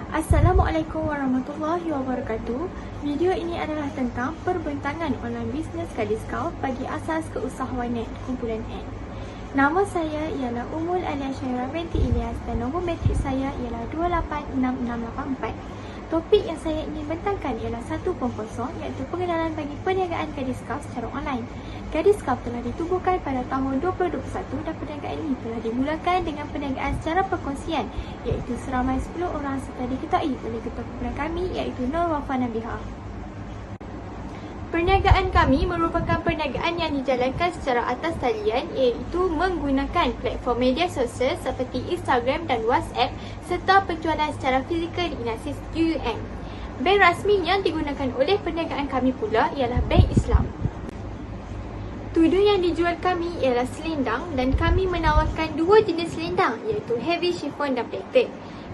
Assalamualaikum warahmatullahi wabarakatuh. Video ini adalah tentang perbentangan online bisnes Gadis Kau bagi asas keusahawanan kumpulan N. Nama saya ialah Ummul Alia Syairah binti Ilyas dan nombor matrik saya ialah 286684. Topik yang saya ingin bentangkan ialah 1.0 iaitu pengenalan bagi perniagaan Gadis Kau secara online. Gadis Kau telah ditubuhkan pada tahun 2021 dan perniagaan ini telah dimulakan dengan perniagaan secara perkongsian iaitu seramai 10 orang serta diketuai oleh ketua kumpulan kami iaitu Nur Wafa Nabihah. Perniagaan kami merupakan perniagaan yang dijalankan secara atas talian iaitu menggunakan platform media sosial seperti Instagram dan WhatsApp serta penjualan secara fizikal diinasi QUM. Bank rasmi yang digunakan oleh perniagaan kami pula ialah Bank Islam. Tudung yang dijual kami ialah selendang dan kami menawarkan dua jenis selendang iaitu heavy chiffon dan plated.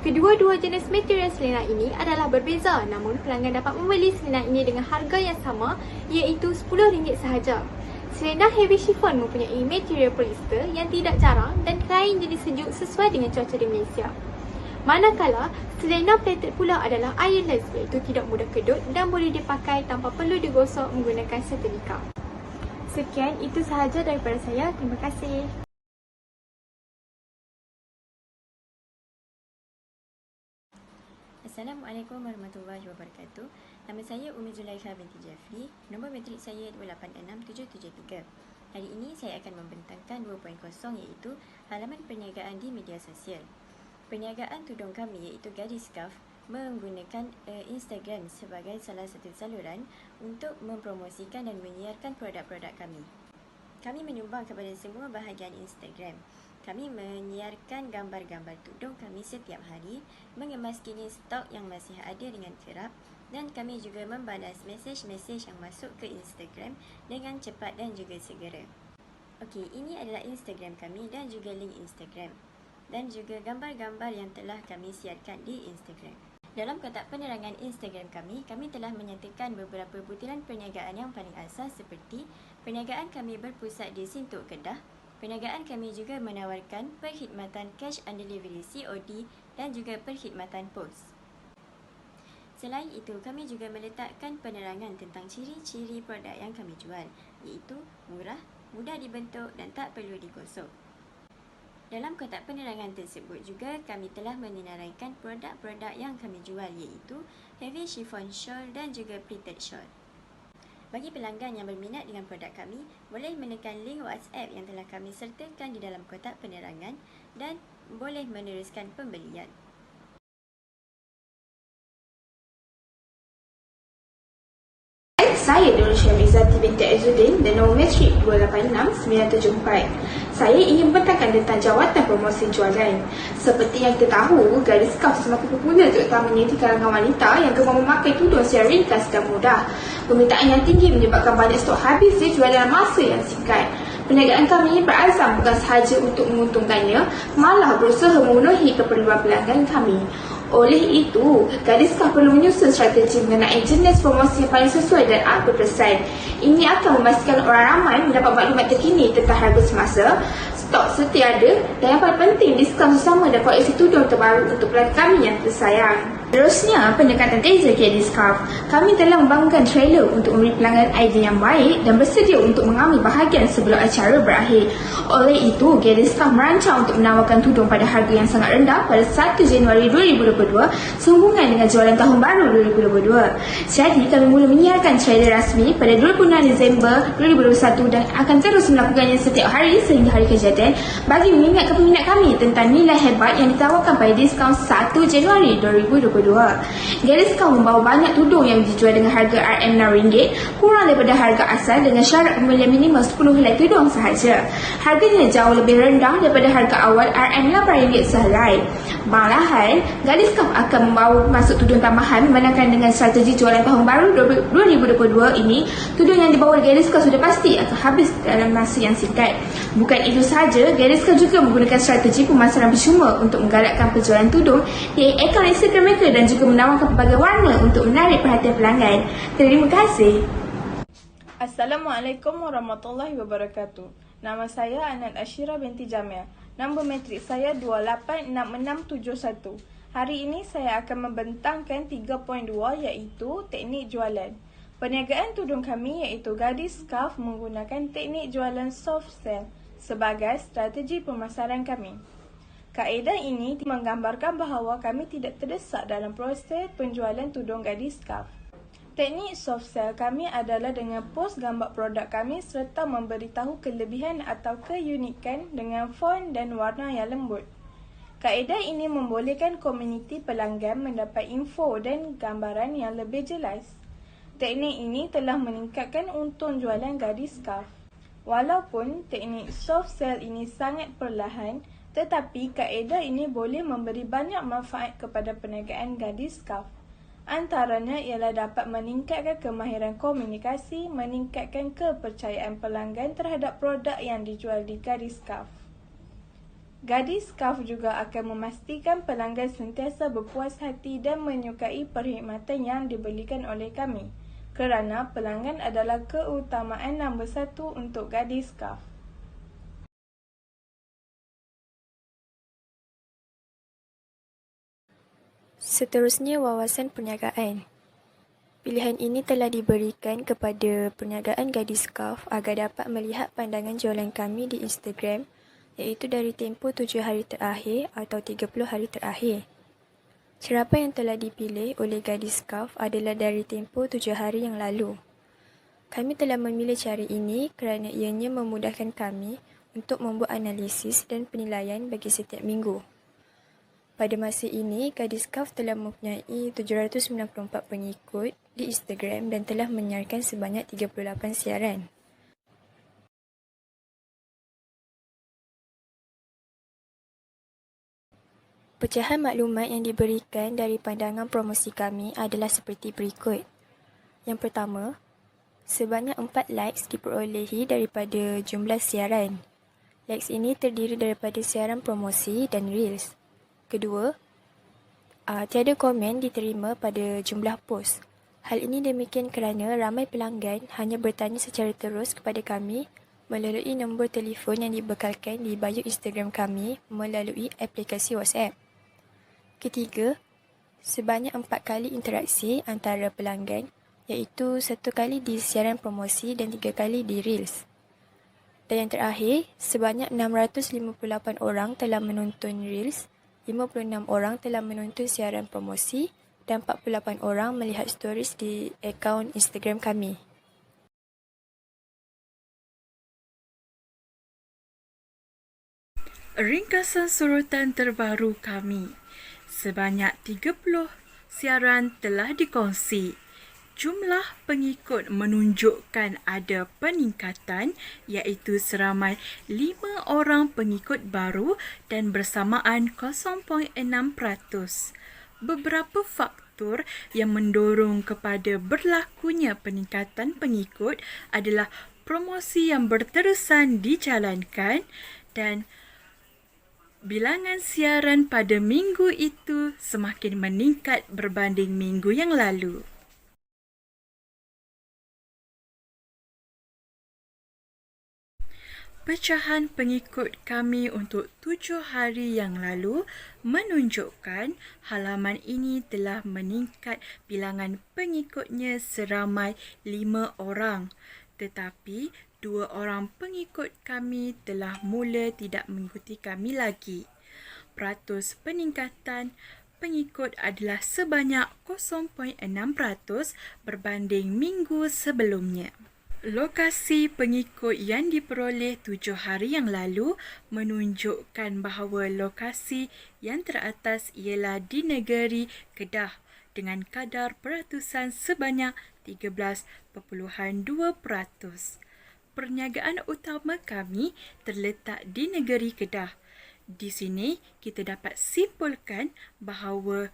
Kedua-dua jenis material selendang ini adalah berbeza namun pelanggan dapat membeli selendang ini dengan harga yang sama iaitu RM10 sahaja. Selendang heavy chiffon mempunyai material polyester yang tidak jarang dan kain jadi sejuk sesuai dengan cuaca di Malaysia. Manakala selendang plated pula adalah airless iaitu tidak mudah kedut dan boleh dipakai tanpa perlu digosok menggunakan setrika. Sekian, itu sahaja daripada saya. Terima kasih. Assalamualaikum warahmatullahi wabarakatuh. Nama saya Umi Zulaikha binti Jafri. Nombor matrik saya 286773. Hari ini saya akan membentangkan 2.0 iaitu halaman perniagaan di media sosial. Perniagaan tudung kami iaitu Gadis Kau menggunakan Instagram sebagai salah satu saluran untuk mempromosikan dan menyiarkan produk-produk kami. Kami menyumbang kepada semua bahagian Instagram. Kami menyiarkan gambar-gambar tudung kami setiap hari, mengemas kini stok yang masih ada dengan kerap dan kami juga membalas mesej-mesej yang masuk ke Instagram dengan cepat dan juga segera. Okey, ini adalah Instagram kami dan juga link Instagram dan juga gambar-gambar yang telah kami siarkan di Instagram. Dalam kotak penerangan Instagram kami telah menyatakan beberapa butiran perniagaan yang paling asas seperti perniagaan kami berpusat di Sintok Kedah. Perniagaan kami juga menawarkan perkhidmatan cash on delivery COD dan juga perkhidmatan pos. Selain itu, kami juga meletakkan penerangan tentang ciri-ciri produk yang kami jual, iaitu murah, mudah dibentuk dan tak perlu digosok. Dalam kotak penerangan tersebut juga kami telah menyenaraikan produk-produk yang kami jual iaitu heavy chiffon shawl dan juga pleated shawl. Bagi pelanggan yang berminat dengan produk kami, boleh menekan link WhatsApp yang telah kami sertakan di dalam kotak penerangan dan boleh meneruskan pembelian. Saya Nur Syamizati binti Azuddin dan nombor matrik 286974. Saya ingin membentangkan tentang jawatan promosi jualan. Seperti yang kita tahu, Gadis Kau semakin popular terutamanya di kalangan wanita yang gemar memakai tudung secara ringkas dan mudah. Permintaan yang tinggi menyebabkan banyak stok habis dijual dalam masa yang singkat. Perniagaan kami berazam bukan sahaja untuk menguntungkannya, malah berusaha memenuhi keperluan pelanggan kami. Oleh itu, Gadis Kau perlu menyusun strategi mengenai jenis promosi yang paling sesuai dan apa pesan. Ini akan memastikan orang ramai mendapat maklumat terkini tentang harga semasa, stok setia ada dan yang paling penting diskaun bersama dan koleksi tudung terbaru untuk pelanggan kami yang tersayang. Terusnya, pendekatan teaser Gadis Kau. Kami telah membangunkan trailer untuk memberi pelanggan idea yang baik dan bersedia untuk mengambil bahagian sebelum acara berakhir. Oleh itu, Gadis Kau merancang untuk menawarkan tudung pada harga yang sangat rendah pada 1 Januari 2022 sehubungan dengan jualan tahun baru 2022. Jadi, kami mula menyiarkan trailer rasmi pada 26 Disember 2021 dan akan terus melakukannya setiap hari sehingga hari kejadian bagi mengingatkan peminat kami tentang nilai hebat yang ditawarkan pada diskaun 1 Januari 2022. Gadis Kau membawa banyak tudung yang dijual dengan harga RM6, kurang daripada harga asal dengan syarat pembelian minimal 10 helai tudung sahaja. Harganya jauh lebih rendah daripada harga awal RM8 sehelai. Malahan, Gadis Kau akan membawa masuk tudung tambahan memandangkan dengan strategi jualan tahun baru 2022 ini, tudung yang dibawa Gadis Kau sudah pasti akan habis dalam masa yang singkat. Bukan itu sahaja, Gadis Kau juga menggunakan strategi pemasaran percuma untuk menggalakkan penjualan tudung di akaun Instagram mereka dan juga menawarkan pelbagai warna untuk menarik perhatian pelanggan. Terima kasih. Assalamualaikum warahmatullahi wabarakatuh. Nama saya Anat Ashira binti Jamil. Nombor matrik saya 286671. Hari ini saya akan membentangkan 3.2 iaitu teknik jualan. Perniagaan tudung kami iaitu Gadis Scarf menggunakan teknik jualan soft sell sebagai strategi pemasaran kami. Kaedah ini menggambarkan bahawa kami tidak terdesak dalam proses penjualan tudung Gadis Scarf. Teknik soft sell kami adalah dengan post gambar produk kami serta memberitahu kelebihan atau keunikan dengan font dan warna yang lembut. Kaedah ini membolehkan komuniti pelanggan mendapat info dan gambaran yang lebih jelas. Teknik ini telah meningkatkan untung jualan Gadis Scarf. Walaupun teknik soft sell ini sangat perlahan, tetapi kaedah ini boleh memberi banyak manfaat kepada perniagaan Gadis Scarf. Antaranya ialah dapat meningkatkan kemahiran komunikasi, meningkatkan kepercayaan pelanggan terhadap produk yang dijual di Gadis Scarf. Gadis Scarf juga akan memastikan pelanggan sentiasa berpuas hati dan menyukai perkhidmatan yang diberikan oleh kami, kerana pelanggan adalah keutamaan nombor 1 untuk Gadis Scarf. Seterusnya, wawasan perniagaan. Pilihan ini telah diberikan kepada perniagaan Gadis Scarf agar dapat melihat pandangan jualan kami di Instagram iaitu dari tempoh 7 hari terakhir atau 30 hari terakhir. Cerapa yang telah dipilih oleh Gadis Scarf adalah dari tempoh 7 hari yang lalu. Kami telah memilih cara ini kerana ianya memudahkan kami untuk membuat analisis dan penilaian bagi setiap minggu. Pada masa ini, Gadis Scarf telah mempunyai 794 pengikut di Instagram dan telah menyiarkan sebanyak 38 siaran. Pecahan maklumat yang diberikan dari pandangan promosi kami adalah seperti berikut. Yang pertama, sebanyak 4 likes diperolehi daripada jumlah siaran. Likes ini terdiri daripada siaran promosi dan reels. Kedua, tiada komen diterima pada jumlah post. Hal ini demikian kerana ramai pelanggan hanya bertanya secara terus kepada kami melalui nombor telefon yang dibekalkan di bio Instagram kami melalui aplikasi WhatsApp. Ketiga, sebanyak 4 kali interaksi antara pelanggan iaitu 1 kali di siaran promosi dan 3 kali di reels. Dan yang terakhir, sebanyak 658 orang telah menonton reels, 56 orang telah menonton siaran promosi dan 48 orang melihat stories di akaun Instagram kami. Ringkasan sorotan terbaru kami. Sebanyak 30 siaran telah dikongsi. Jumlah pengikut menunjukkan ada peningkatan iaitu seramai 5 orang pengikut baru dan bersamaan 0.6%. Beberapa faktor yang mendorong kepada berlakunya peningkatan pengikut adalah promosi yang berterusan dijalankan dan bilangan siaran pada minggu itu semakin meningkat berbanding minggu yang lalu. Pecahan pengikut kami untuk 7 hari yang lalu menunjukkan halaman ini telah meningkat bilangan pengikutnya seramai 5 orang. Tetapi 2 orang pengikut kami telah mula tidak mengikuti kami lagi. Peratus peningkatan pengikut adalah sebanyak 0.6% berbanding minggu sebelumnya. Lokasi pengikut yang diperoleh 7 hari yang lalu menunjukkan bahawa lokasi yang teratas ialah di negeri Kedah dengan kadar peratusan sebanyak 13.2%. Perniagaan utama kami terletak di negeri Kedah. Di sini kita dapat simpulkan bahawa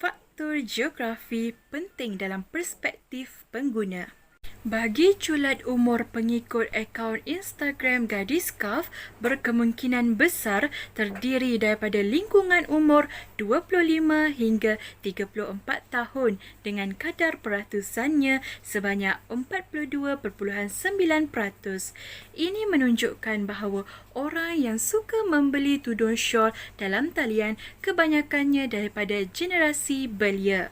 faktor geografi penting dalam perspektif pengguna. Bagi culat umur pengikut akaun Instagram Gadis Scarf berkemungkinan besar terdiri daripada lingkungan umur 25 hingga 34 tahun dengan kadar peratusannya sebanyak 42.9%. Ini menunjukkan bahawa orang yang suka membeli tudung syal dalam talian kebanyakannya daripada generasi belia.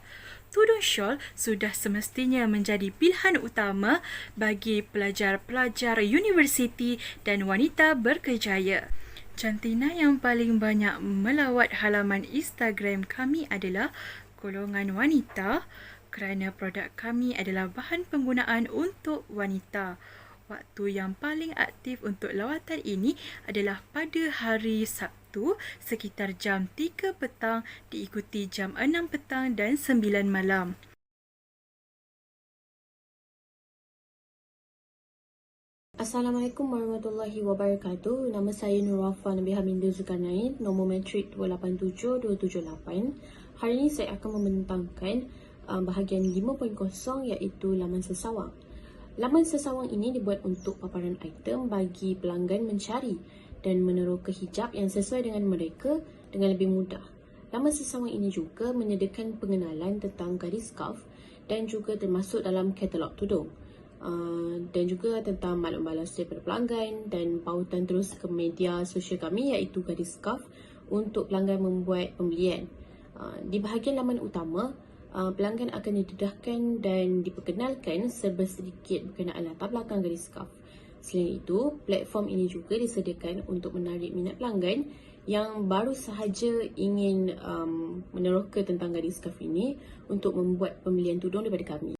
Tudung syal sudah semestinya menjadi pilihan utama bagi pelajar-pelajar universiti dan wanita berkejaya. Jantina yang paling banyak melawat halaman Instagram kami adalah golongan wanita kerana produk kami adalah bahan penggunaan untuk wanita. Waktu yang paling aktif untuk lawatan ini adalah pada hari Sabtu sekitar jam 3 petang diikuti jam 6 petang dan 9 malam. Assalamualaikum warahmatullahi wabarakatuh. Nama saya Nur Wafa Nabi Hamidah Zulkarnain, nombor matrik 287278. Hari ini saya akan membentangkan bahagian 5.0 iaitu laman sesawang. Laman sesawang ini dibuat untuk paparan item bagi pelanggan mencari dan meneroka hijab yang sesuai dengan mereka dengan lebih mudah. Laman sesawang ini juga menyediakan pengenalan tentang gadis scarf dan juga termasuk dalam katalog tudung. Dan juga tentang maklum balas daripada pelanggan dan pautan terus ke media sosial kami iaitu Gadis Scarf untuk pelanggan membuat pembelian. Di bahagian laman utama, pelanggan akan didedahkan dan diperkenalkan serba sedikit berkenaan latar belakang Gadis Scarf. Selain itu, platform ini juga disediakan untuk menarik minat pelanggan yang baru sahaja ingin meneroka tentang Gadis Scarf ini untuk membuat pembelian tudung daripada kami.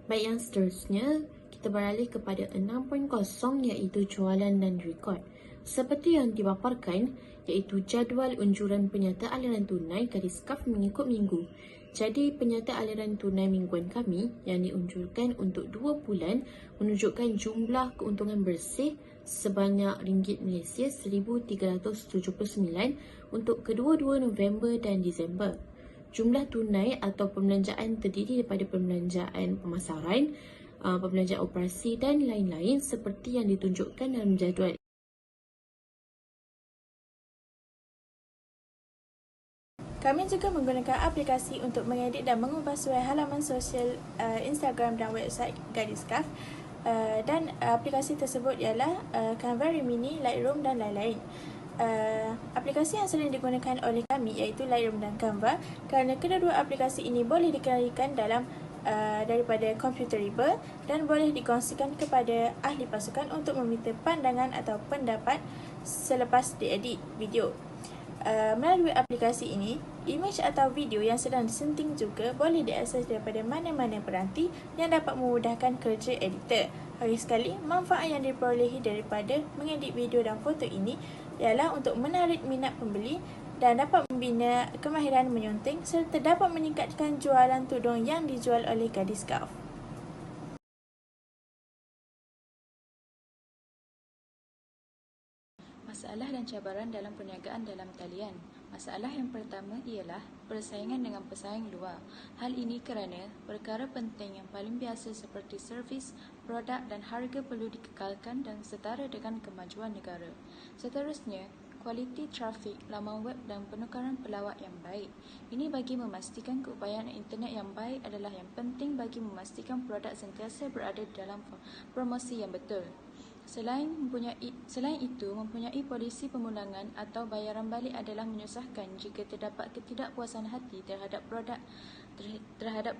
Baik, yang seterusnya, kita beralih kepada 6.0 iaitu jualan dan rekod. Seperti yang dipaparkan, iaitu jadual unjuran penyata aliran tunai Gadis Scarf mengikut minggu. Jadi, penyata aliran tunai mingguan kami yang diunjurkan untuk 2 bulan menunjukkan jumlah keuntungan bersih sebanyak ringgit Malaysia 1,379 untuk kedua-dua November dan Disember. Jumlah tunai atau pembelanjaan terdiri daripada pembelanjaan pemasaran, pembelanjaan operasi dan lain-lain seperti yang ditunjukkan dalam jadual. Kami juga menggunakan aplikasi untuk mengedit dan mengubah suai halaman sosial Instagram dan website Gadis Scarf. Dan aplikasi tersebut ialah Canva, Remini, Lightroom dan lain-lain. Aplikasi yang sering digunakan oleh kami iaitu Lightroom dan Canva kerana kedua-dua aplikasi ini boleh dikendalikan dalam daripada computerable dan boleh dikongsikan kepada ahli pasukan untuk meminta pandangan atau pendapat selepas diedit video. Melalui aplikasi ini, imej atau video yang sedang disenting juga boleh diakses daripada mana-mana peranti yang dapat memudahkan kerja editor. Lagi sekali, manfaat yang diperolehi daripada mengedit video dan foto ini ialah untuk menarik minat pembeli dan dapat membina kemahiran menyunting serta dapat meningkatkan jualan tudung yang dijual oleh Gadis Scarf. Masalah dan cabaran dalam perniagaan dalam talian. Masalah yang pertama ialah persaingan dengan pesaing luar. Hal ini kerana perkara penting yang paling biasa seperti servis, produk dan harga perlu dikekalkan dan setara dengan kemajuan negara. Seterusnya, kualiti trafik, laman web dan penukaran pelawat yang baik. Ini bagi memastikan keupayaan internet yang baik adalah yang penting bagi memastikan produk sentiasa berada dalam promosi yang betul. Selain itu, mempunyai polisi pemulangan atau bayaran balik adalah menyusahkan jika terdapat ketidakpuasan hati terhadap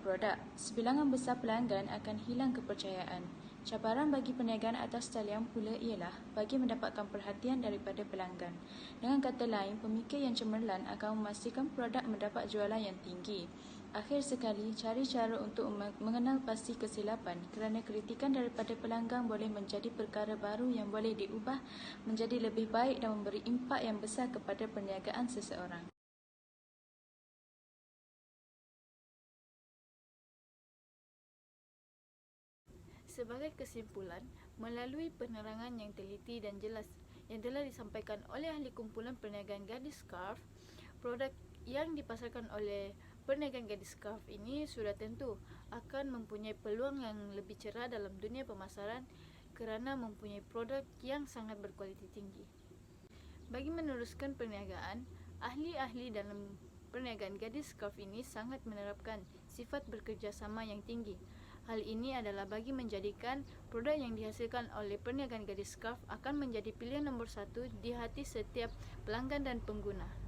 produk. Sebilangan besar pelanggan akan hilang kepercayaan. Cabaran bagi perniagaan atas talian pula ialah bagi mendapatkan perhatian daripada pelanggan. Dengan kata lain, pemikir yang cemerlang akan memastikan produk mendapat jualan yang tinggi. Akhir sekali, cari cara untuk mengenal pasti kesilapan kerana kritikan daripada pelanggan boleh menjadi perkara baru yang boleh diubah menjadi lebih baik dan memberi impak yang besar kepada perniagaan seseorang. Sebagai kesimpulan, melalui penerangan yang teliti dan jelas yang telah disampaikan oleh ahli kumpulan perniagaan Gadis Scarf, produk yang dipasarkan oleh perniagaan gadis scarf ini sudah tentu akan mempunyai peluang yang lebih cerah dalam dunia pemasaran kerana mempunyai produk yang sangat berkualiti tinggi. Bagi meneruskan perniagaan, ahli-ahli dalam perniagaan gadis scarf ini sangat menerapkan sifat bekerjasama yang tinggi. Hal ini adalah bagi menjadikan produk yang dihasilkan oleh perniagaan gadis scarf akan menjadi pilihan nombor 1 di hati setiap pelanggan dan pengguna.